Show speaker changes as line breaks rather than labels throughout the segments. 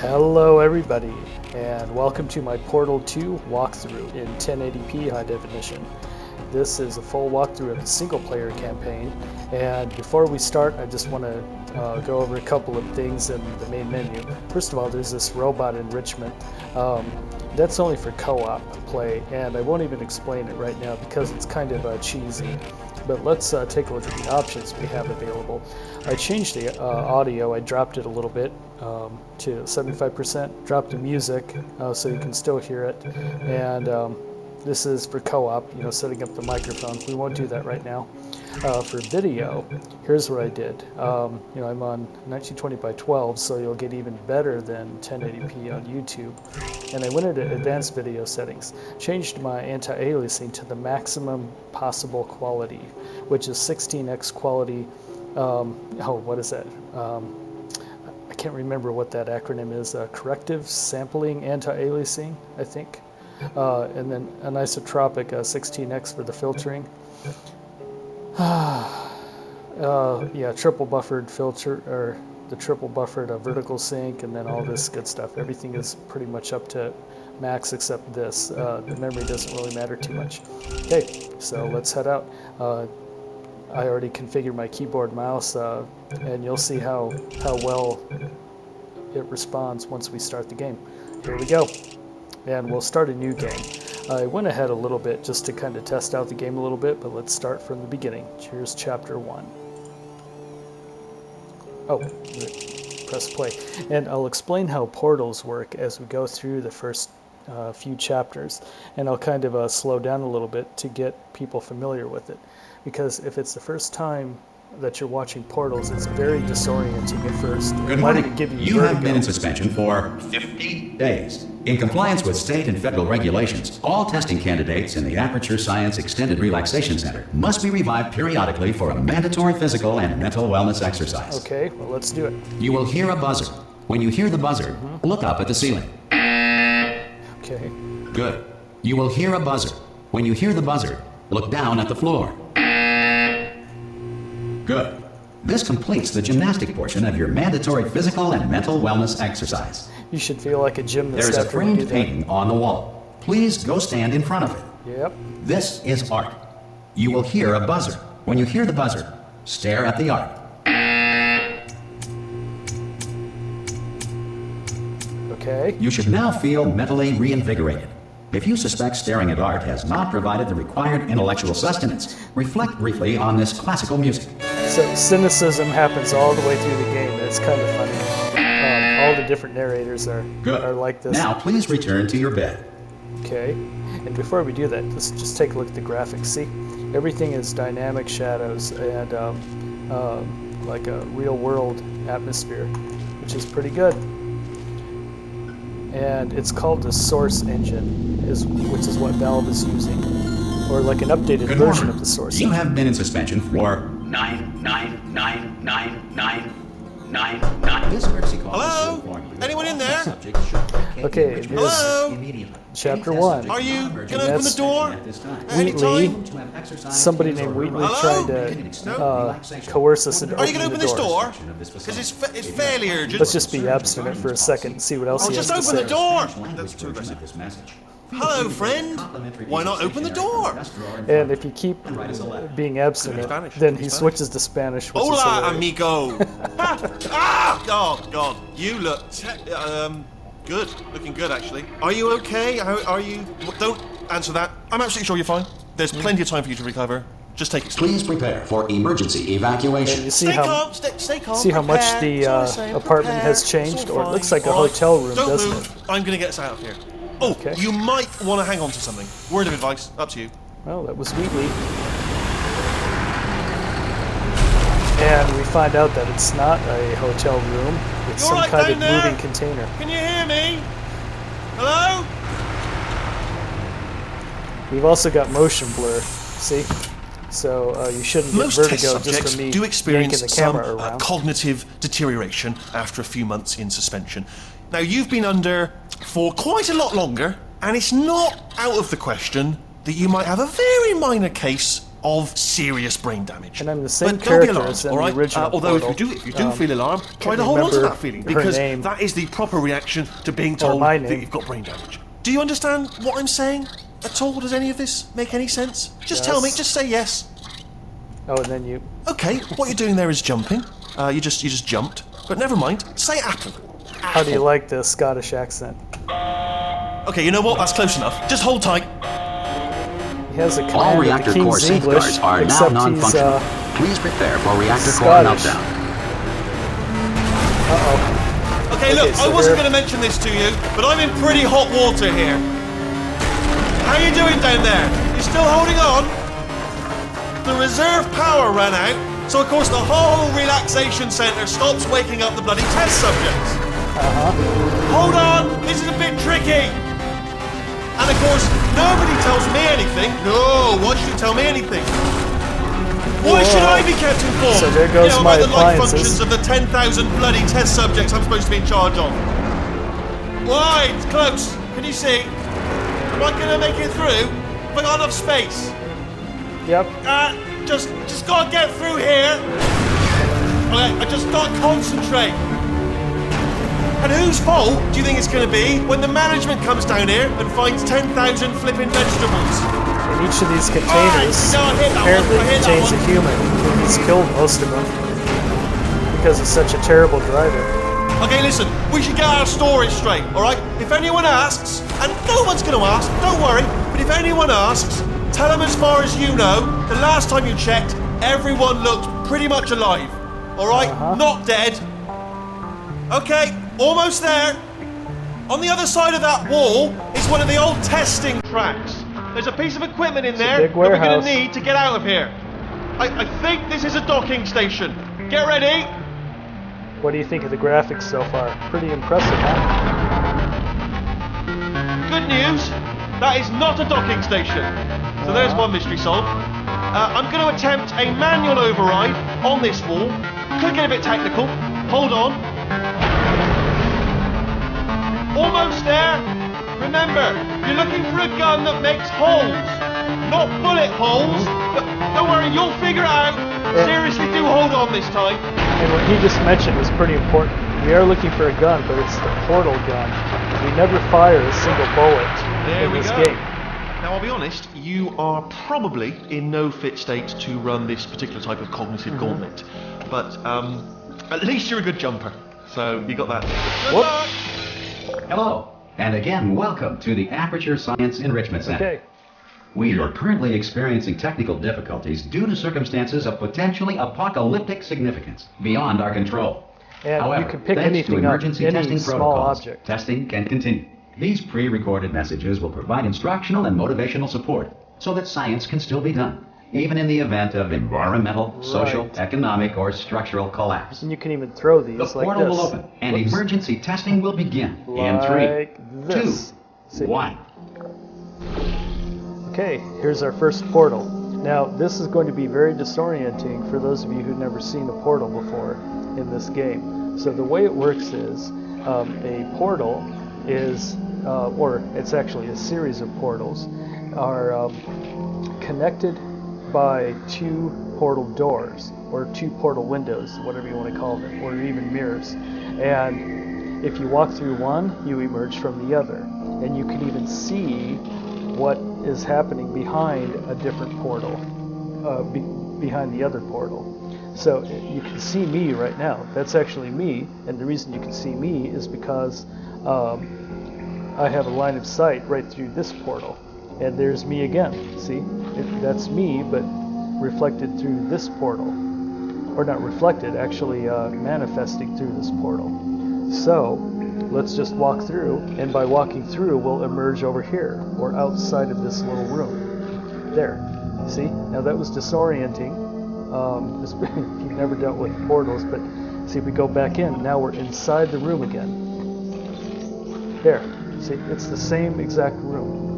Hello everybody, and welcome to my Portal 2 walkthrough in 1080p high definition. This is a full walkthrough of the single player campaign, and before we start I just want to go over a couple of things in the main menu. First of all, there's this robot enrichment. That's only for co-op play, and I won't even explain it right now because it's kind of cheesy. But let's take a look at the options we have available. I changed the audio. I dropped it a little bit to 75%, dropped the music so you can still hear it, and this is for co-op, setting up the microphone. We won't do that right now. For video, here's what I did. I'm on 1920 by 12, so you'll get even better than 1080p on YouTube. And I went into advanced video settings, changed my anti-aliasing to the maximum possible quality, which is 16x quality. What is that? I can't remember what that acronym is. Corrective sampling anti-aliasing, I think. And then anisotropic 16x for the filtering. Triple buffered filter, or the triple buffered vertical sync, and then all this good stuff. Everything is pretty much up to max except this. The memory doesn't really matter too much. Okay, so let's head out. I already configured my keyboard mouse, and you'll see how well it responds once we start the game. Here we go, and we'll start a new game. I went ahead a little bit just to kind of test out the game a little bit, but let's start from the beginning. Here's chapter 1. Oh, press play. And I'll explain how portals work as we go through the first few chapters, and I'll kind of slow down a little bit to get people familiar with it. Because if it's the first time that you're watching portals, it's very disorienting at first.
Good morning. You have been in suspension for 50 days. In compliance with state and federal regulations, all testing candidates in the Aperture Science Extended Relaxation Center must be revived periodically for a mandatory physical and mental wellness exercise.
Okay, well, let's do it.
You will hear a buzzer. When you hear the buzzer, look up at the ceiling.
Okay.
Good. You will hear a buzzer. When you hear the buzzer, look down at the floor. Good. This completes the gymnastic portion of your mandatory physical and mental wellness exercise.
You should feel like a gymnast.
There is a
after you do
framed
that.
painting on the wall. Please go stand in front of it.
Yep.
This is art. You will hear a buzzer. When you hear the buzzer, stare at the art.
Okay.
You should now feel mentally reinvigorated. If you suspect staring at art has not provided the required intellectual sustenance, reflect briefly on this classical music.
So cynicism happens all the way through the game. It's kind of funny. All the different narrators are like this.
Now please return to your bed.
Okay. And before we do that, let's just take a look at the graphics. See, everything is dynamic shadows and like a real-world atmosphere, which is pretty good. And it's called the Source Engine, which is what Valve is using, or like an updated version of the Source
You
Engine.
have been in suspension for 9999999. This emergency call
Hello?
is to inform you
Anyone in
that
there?
the subject should locate
Okay,
the original
here's
Hello?
immediately.
Chapter
Any
1.
subject
Are you
not
gonna
emerging
open the
That's-
door?
at this time.
Wheatley,
Anytime?
To have exercise
somebody
skills
named
or
Wheatley
Hello?
tried
No?
to
Relaxation.
coerce us into
Are you
opening
going to
the
open this
door.
door? Because it's fairly urgent.
Let's just be abstinent for a second and see what else
Oh,
he has
just
to
open
say.
the door.
Language
That's too
version
aggressive.
of this message.
Hello, friend. Why not open the door?
And if you keep being abstinent,
Spanish.
then he switches to Spanish, which is
Hola,
hilarious.
amigo. Oh, God. You look good. Looking good, actually. Are you okay? Are you... Don't answer that. I'm absolutely sure you're fine. There's plenty of time for you to recover. Just take it slow.
Please prepare for emergency
And
evacuation.
you see
Stay
how
calm. Stay calm.
see how much
Prepare.
the
That's all I'm saying.
apartment
Prepare.
has changed,
It's all
or it looks
fine.
like a
All right.
hotel room,
Don't
doesn't
move.
it?
I'm going to get us out of here. Oh,
Okay.
you might want to hang on to something. Word of advice. Up to you.
Well, that was Wheatley. And we find out that it's not a hotel room. It's
You
some
all right
kind
down
of
there?
moving container.
Can you hear me? Hello?
We've also got motion blur. See? So you shouldn't get
Most test
vertigo just
subjects
from me
do
yanking
experience
the
some
camera around.
cognitive deterioration after a few months in suspension. Now, you've been under for quite a lot longer, and it's not out of the question that you might have a very minor case of serious brain damage.
And I'm the same
but don't be
character
alarmed,
as in
all right?
the original
Although
Portal.
if you do feel alarmed, try to hold on to
remember
that feeling,
her
because
name.
that is the proper reaction to being
Or
told
my
that
name.
you've got brain damage. Do you understand what I'm saying at all? Does any of this make any sense? Just tell me,
Yes.
just say yes.
Oh, and then you...
Okay, what you're doing there is jumping. You just jumped. But never mind, say apple.
How do you like the Scottish accent?
Okay, you know what? That's close enough. Just hold tight.
He has a
All
command of
reactor
the
core
King's English,
safeguards are now
except
non-functional.
he's,
Please prepare for reactor core
Scottish.
meltdown.
uh-oh.
Okay, look,
so
I wasn't
here-
going to mention this to you, but I'm in pretty hot water here. How you doing down there? You still holding on? The reserve power ran out, so of course the whole relaxation centre stops waking up the bloody test subjects. Hold on, this is a bit tricky. And of course, nobody tells me anything. No, why should you tell me anything? Why should I be kept informed?
So there goes
about
my
the life
appliances.
functions of the 10,000 bloody test subjects I'm supposed to be in charge of. Why? It's close. Can you see? Am I gonna make it through? Have I got enough space?
Yep.
Just gotta get through here. Okay, I just gotta concentrate. And whose fault do you think it's gonna be when the management comes down here and finds 10,000 flipping vegetables?
And each of these
Alright,
containers
no, I hit that
apparently
one, I hit that
contains a
one.
human, and he's killed most of them because he's such a terrible driver.
Okay, listen, we should get our stories straight, alright? If anyone asks, and no one's gonna ask, don't worry, but if anyone asks, tell them as far as you know, the last time you checked, everyone looked pretty much alive. Alright? Not dead. Okay, almost there. On the other side of that wall is one of the old testing tracks. There's a piece of equipment in there
big
that we're going
warehouse.
to need to get out of here. I think this is a docking station. Get ready.
What do you think of the graphics so far? Pretty impressive, huh?
Good news, that is not a docking station. So there's one mystery solved. I'm going to attempt a manual override on this wall. Could get a bit technical. Hold on. Almost there. Remember, you're looking for a gun that makes holes. Not bullet holes, but don't worry, you'll figure it out. Seriously, do hold on this time.
And what he just mentioned is pretty important. We are looking for a gun, but it's the portal gun. We never fire a single bullet
There
in
we
this
go.
game.
Now, I'll be honest, you are probably in no fit state to run this particular type of cognitive gauntlet. But at least you're a good jumper. So you got that. Good
Whoop.
luck.
Hello, and again, welcome to the Aperture Science Enrichment Center.
Okay.
We are currently experiencing technical difficulties due to circumstances of potentially apocalyptic significance beyond our control.
And
However,
you can pick
thanks
anything
to
up,
emergency
any
testing
small
protocols,
object.
testing can continue. These pre-recorded messages will provide instructional and motivational support so that science can still be done, even in the event of environmental, social,
Right.
economic, or structural collapse.
And you can even throw
The
these like
portal
this.
will open, and
Whoops.
emergency testing will begin in
Like
3,
this.
2,
See?
1.
Okay, here's our first portal. Now, this is going to be very disorienting for those of you who've never seen a portal before in this game. So the way it works is a portal is, or it's actually a series of portals, are connected by two portal doors, or two portal windows, whatever you want to call them, or even mirrors. And if you walk through one, you emerge from the other. And you can even see what is happening behind a different portal, behind the other portal. So you can see me right now. That's actually me, and the reason you can see me is because I have a line of sight right through this portal. And there's me again, see? That's me, but reflected through this portal. Or not reflected, actually manifesting through this portal. So, let's just walk through, and by walking through, we'll emerge over here, or outside of this little room. There. See? Now that was disorienting. If you've never dealt with portals, but see, if we go back in, now we're inside the room again. There. See? It's the same exact room.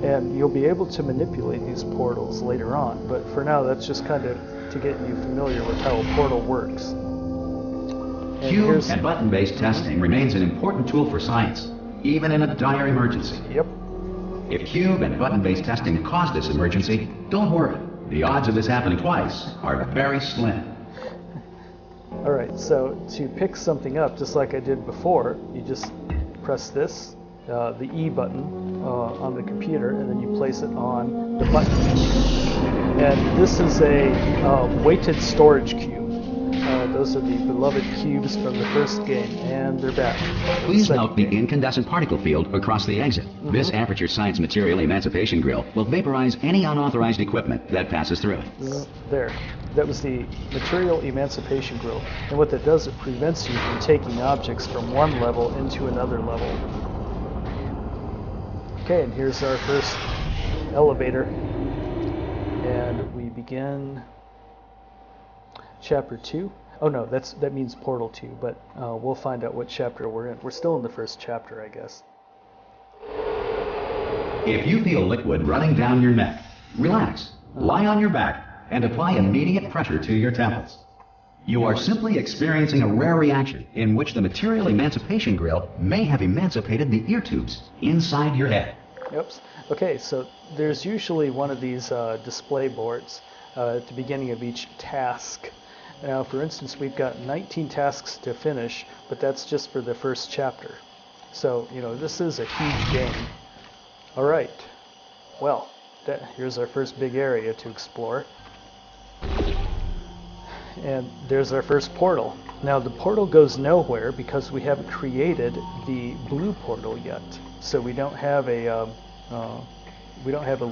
And you'll be able to manipulate these portals later on, but for now, that's just kind of to get you familiar with how a portal works. And
Cube
here's-
and button-based testing remains an important tool for science, even in a dire emergency.
Yep.
If cube and button-based testing caused this emergency, don't worry. The odds of this happening twice are very slim.
Alright, so to pick something up, just like I did before, you just press this, the E button on the computer, and then you place it on the button. And this is a weighted storage cube. Those are the beloved cubes from the first game, and they're back.
Please note the incandescent particle field across the exit. This Aperture Science Material Emancipation Grill will vaporize any unauthorized equipment that passes through it.
There. That was the Material Emancipation Grill. And what that does, it prevents you from taking objects from one level into another level. Okay, and here's our first elevator. And we begin chapter 2. Oh no, that means portal 2, but we'll find out what chapter we're in. We're still in the first chapter, I guess.
If you feel liquid running down your neck, relax, lie on your back, and apply immediate pressure to your temples. You are simply experiencing a rare reaction in which the Material Emancipation Grill may have emancipated the ear tubes inside your head.
Oops. Okay, so there's usually one of these display boards at the beginning of each task. Now, for instance, we've got 19 tasks to finish, but that's just for the first chapter. So, this is a huge game. All right. Well, here's our first big area to explore. And there's our first portal. Now, the portal goes nowhere because we haven't created the blue portal yet. So we don't have a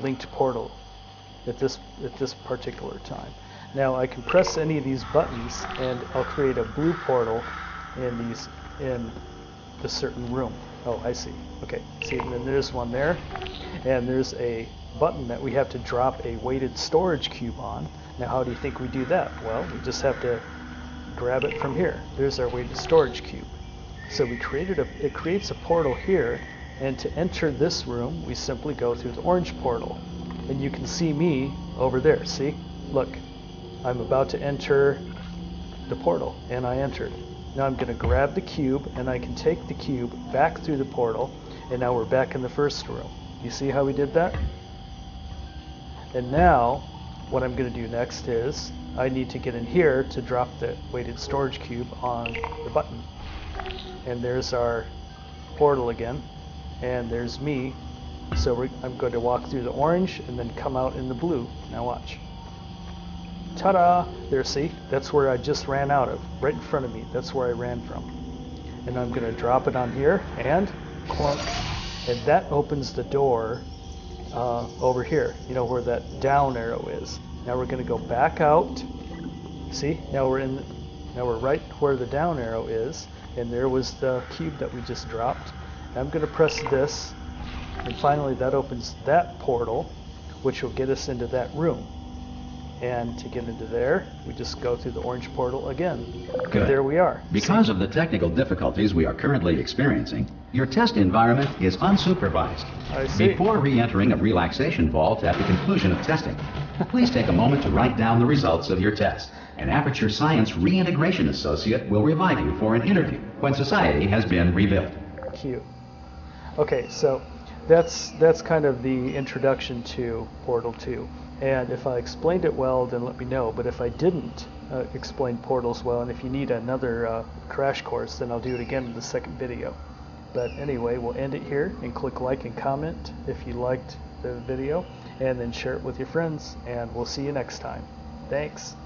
linked portal at this particular time. Now I can press any of these buttons and I'll create a blue portal in the certain room. Oh, I see. Okay, see, and then there's one there, and there's a button that we have to drop a weighted storage cube on. Now how do you think we do that? Well, we just have to grab it from here. There's our weighted storage cube. So we it creates a portal here, and to enter this room we simply go through the orange portal. And you can see me over there, see? Look. I'm about to enter the portal, and I entered. Now I'm going to grab the cube, and I can take the cube back through the portal, and now we're back in the first room. You see how we did that? And now, what I'm going to do next is, I need to get in here to drop the weighted storage cube on the button. And there's our portal again, and there's me. So I'm going to walk through the orange, and then come out in the blue. Now watch. Ta-da! There, see? That's where I just ran out of. Right in front of me. That's where I ran from. And I'm going to drop it on here, and clunk. And that opens the door over here, where that down arrow is. Now we're going to go back out. See? Now we're right where the down arrow is, and there was the cube that we just dropped. And I'm going to press this, and finally that opens that portal, which will get us into that room. And to get into there, we just go through the orange portal again.
Good.
There we are.
Because of the technical difficulties we are currently experiencing, your test environment is unsupervised.
I see.
Before re-entering a relaxation vault at the conclusion of testing, please take a moment to write down the results of your test. An Aperture Science Reintegration Associate will revive you for an interview when society has been rebuilt.
Cute. Okay, so that's kind of the introduction to Portal 2. And if I explained it well, then let me know. But if I didn't explain portals well, and if you need another crash course, then I'll do it again in the second video. But anyway, we'll end it here, and click like and comment if you liked the video, and then share it with your friends, and we'll see you next time. Thanks.